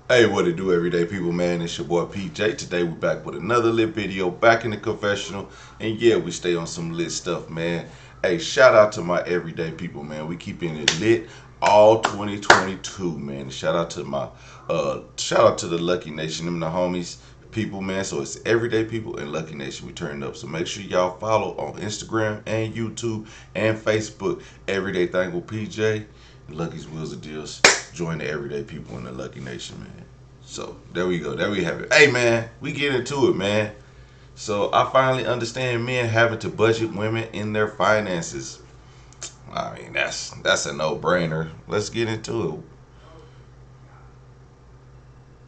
Hey, what it do, everyday people, man? It's your boy PJ. Today we're back with another lit video, back in the confessional. And yeah, we stay on some lit stuff, man. Hey, shout out to my everyday people, man. We keeping it lit all 2022, man. Shout out to the Lucky Nation, them the homies, people, man. So it's everyday people and Lucky Nation. We turned up. So make sure y'all follow on Instagram and YouTube and Facebook. Everyday Thing with PJ. Lucky's Wheels of Deals. Join the everyday people in the Lucky Nation, man. So there we go. There we have it. Hey, man, we get into it, man. So I finally understand men having to budget women in their finances. I mean, that's a no brainer. Let's get into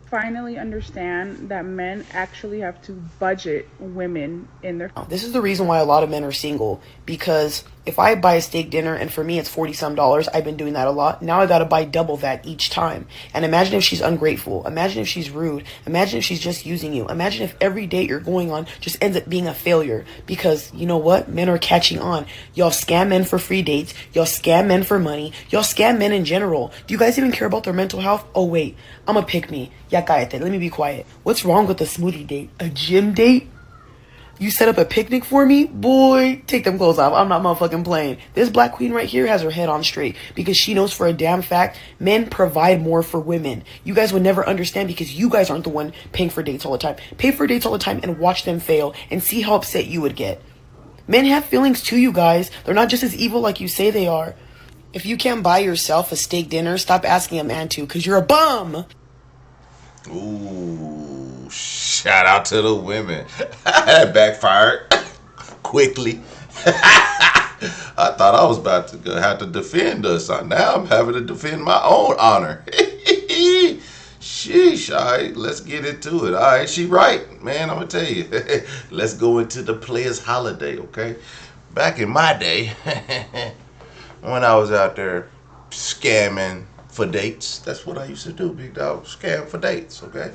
Finally understand that men actually have to budget women in their. This is the reason why a lot of men are single, because if I buy a steak dinner and for me it's 40 some dollars, I've been doing that a lot. Now I gotta buy double that each time. And imagine if she's ungrateful. Imagine if she's rude. Imagine if she's just using you. Imagine if every date you're going on just ends up being a failure. Because you know what? Men are catching on. Y'all scam men for free dates. Y'all scam men for money. Y'all scam men in general. Do you guys even care about their mental health? Oh wait, I'm a pick me. Ya cállate. Let me be quiet. What's wrong with a smoothie date? A gym date? You set up a picnic for me? Boy, take them clothes off. I'm not motherfucking playing. This black queen right here has her head on straight because she knows for a damn fact men provide more for women. You guys would never understand because you guys aren't the one paying for dates all the time. Pay for dates all the time and watch them fail and see how upset you would get. Men have feelings too, you guys. They're not just as evil like you say they are. If you can't buy yourself a steak dinner, stop asking a man to because you're a bum. it. Ooh, shout out to the women. That backfired quickly. I thought I was about to have to defend us. Now I'm having to defend my own honor. Sheesh, all right, let's get into it. All right, she right, man, I'm going to tell you. Let's go into the players' holiday, okay? Back in my day, when I was out there scamming for dates, that's what I used to do, big dog, scam for dates, okay?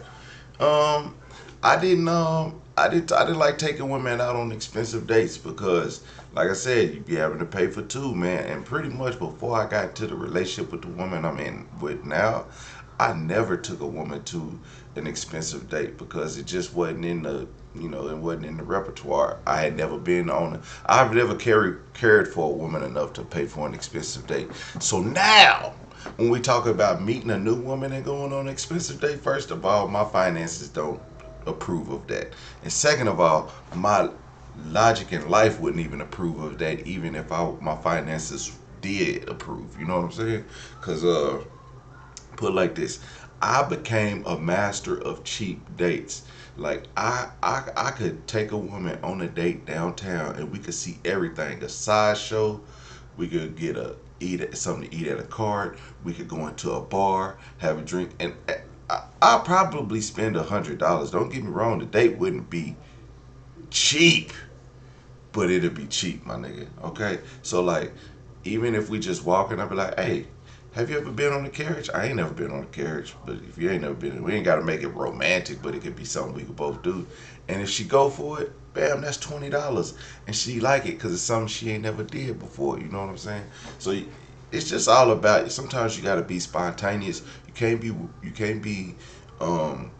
Um, I didn't like taking women out on expensive dates because, like I said, you'd be having to pay for two, man. And pretty much before I got into the relationship with the woman I'm in with now, I never took a woman to an expensive date because it just wasn't in the, it wasn't in the repertoire. I had never been on I've never cared for a woman enough to pay for an expensive date. So now, when we talk about meeting a new woman and going on an expensive date, first of all, my finances don't approve of that. And second of all, my logic in life wouldn't even approve of that, even if my finances did approve. You know what I'm saying? Because put it like this, I became a master of cheap dates. Like I could take a woman on a date downtown and we could see everything. A sideshow, we could get something to eat at a cart. We could go into a bar, have a drink, and I'll probably spend $100. Don't get me wrong, the date wouldn't be cheap, but it'll be cheap, my nigga. Okay, so like, even if we just walking, I'll be like, hey, have you ever been on a carriage? I ain't never been on a carriage, but if you ain't never been, we ain't got to make it romantic, but it could be something we could both do. And if she go for it, bam, that's $20, and she like it because it's something she ain't never did before. You know what I'm saying? So it's just all about. Sometimes you got to be spontaneous. You can't be um,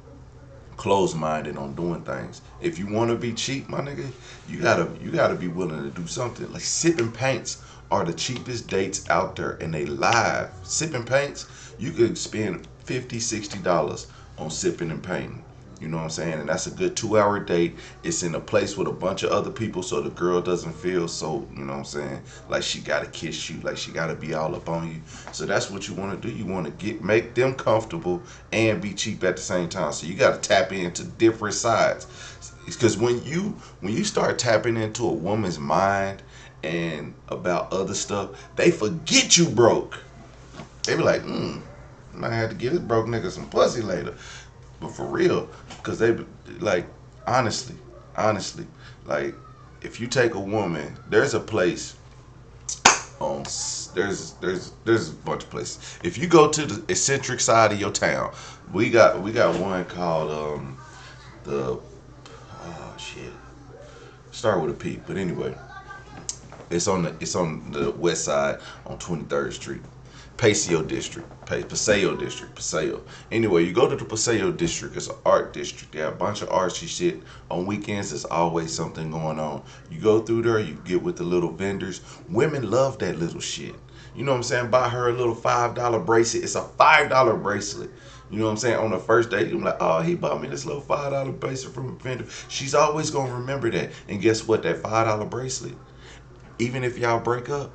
closed minded on doing things. If you want to be cheap, my nigga, you gotta be willing to do something. Like sipping paints are the cheapest dates out there, and they live. Sipping paints, you could spend $50, $60 on sipping and painting. You know what I'm saying? And that's a good 2 hour date. It's in a place with a bunch of other people so the girl doesn't feel so, you know what I'm saying, like she gotta kiss you, like she gotta be all up on you. So that's what you wanna do. You wanna make them comfortable and be cheap at the same time. So you gotta tap into different sides. Because when you start tapping into a woman's mind and about other stuff, they forget you broke. They be like, I might have to give this broke nigga some pussy later. But for real, because they like honestly, like if you take a woman, there's a place on there's a bunch of places. If you go to the eccentric side of your town, we got one called the shit, start with a P, but anyway, it's on the west side on 23rd Street. Paseo district, Paseo district, Paseo. Anyway, you go to the Paseo district. It's an art district. They have a bunch of artsy shit. On weekends, there's always something going on. You go through there, you get with the little vendors. Women love that little shit. You know what I'm saying? Buy her a little $5 bracelet. It's a $5 bracelet. You know what I'm saying? On the first date, you're like, oh, he bought me this little $5 bracelet from a vendor. She's always gonna remember that. And guess what? That $5 bracelet, even if y'all break up,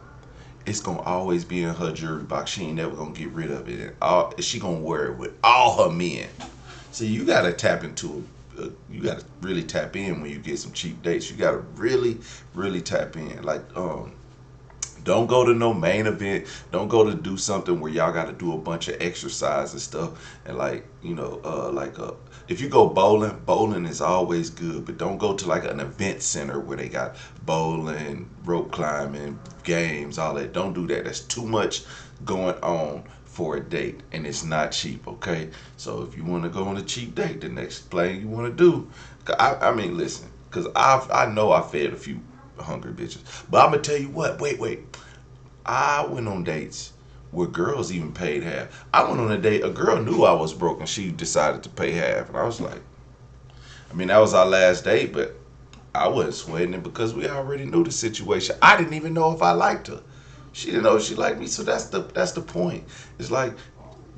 it's gonna always be in her jewelry box. She ain't never gonna get rid of it. And she gonna wear it with all her men. So you gotta tap into you gotta really tap in when you get some cheap dates. You gotta really, really tap in. Like, don't go to no main event. Don't go to do something where y'all got to do a bunch of exercise and stuff. And like, if you go bowling, bowling is always good. But don't go to like an event center where they got bowling, rope climbing, games, all that. Don't do that. That's too much going on for a date, and it's not cheap. Okay, so if you want to go on a cheap date, the next play you want to do, I mean, listen, because I know I fed a few hungry bitches. But I'm gonna tell you what. Wait. I went on dates where girls even paid half. I went on a date. A girl knew I was broke, and she decided to pay half. And I was like, I mean, that was our last date, but I wasn't sweating it because we already knew the situation. I didn't even know if I liked her. She didn't know if she liked me. So that's the point. It's like,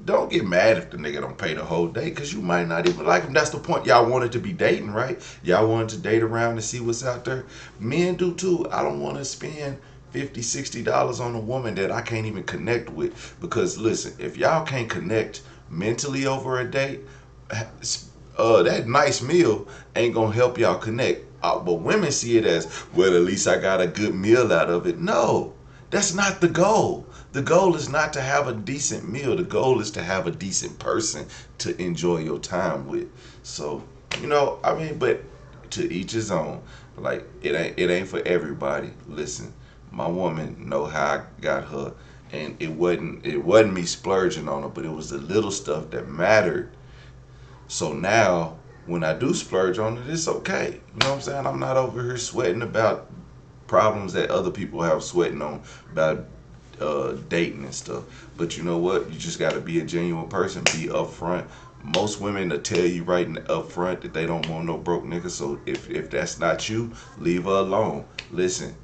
don't get mad if the nigga don't pay the whole day, because you might not even like him. That's the point. Y'all wanted to be dating, right? Y'all wanted to date around and see what's out there. Men do too. I don't want to spend $50, $60 on a woman that I can't even connect with. Because listen, if y'all can't connect mentally over a date, that nice meal ain't gonna help y'all connect. But women see it as, well, at least I got a good meal out of it. No, that's not the goal. The goal is not to have a decent meal. The goal is to have a decent person to enjoy your time with. So, I mean, but to each his own. Like, it ain't for everybody. Listen, my woman know how I got her, and it wasn't me splurging on her, but it was the little stuff that mattered. So now when I do splurge on it, it's okay. You know what I'm saying? I'm not over here sweating about problems that other people have, sweating on about dating and stuff. But you know what? You just got to be a genuine person. Be upfront. Most women will tell you right up front that they don't want no broke nigga. So if that's not you, leave her alone. Listen,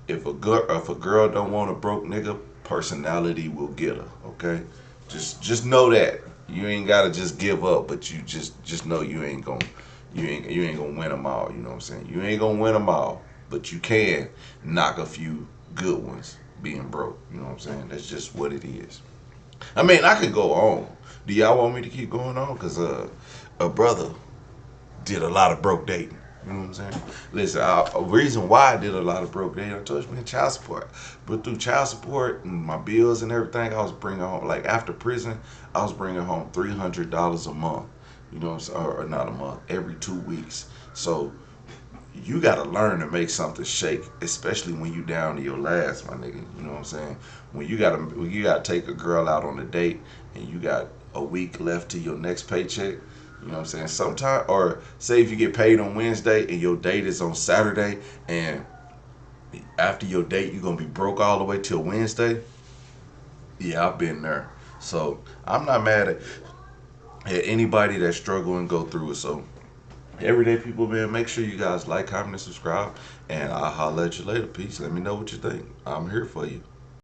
if a girl don't want a broke nigga, personality will get her. Okay, just know that. You ain't gotta just give up, but you just know you ain't gonna win them all. You know what I'm saying? You ain't gonna win them all, but you can knock a few good ones being broke. You know what I'm saying? That's just what it is. I mean, I could go on. Do y'all want me to keep going on? Cause a brother did a lot of broke dating. You know what I'm saying? Listen, a reason why I did a lot of broke dating, I told you, man, child support. But through child support and my bills and everything, I was bringing home, like after prison, I was bringing home $300 a month. You know what I'm saying? Or not a month, every 2 weeks. So you got to learn to make something shake, especially when you down to your last, my nigga. You know what I'm saying? When you gotta take a girl out on a date and you got a week left to your next paycheck. You know what I'm saying? Sometime, or say if you get paid on Wednesday and your date is on Saturday, and after your date you're gonna be broke all the way till Wednesday. Yeah, I've been there. So I'm not mad at anybody that struggle and go through it. So everyday people, man, make sure you guys like, comment, and subscribe, and I'll holler at you later. Peace. Let me know what you think. I'm here for you.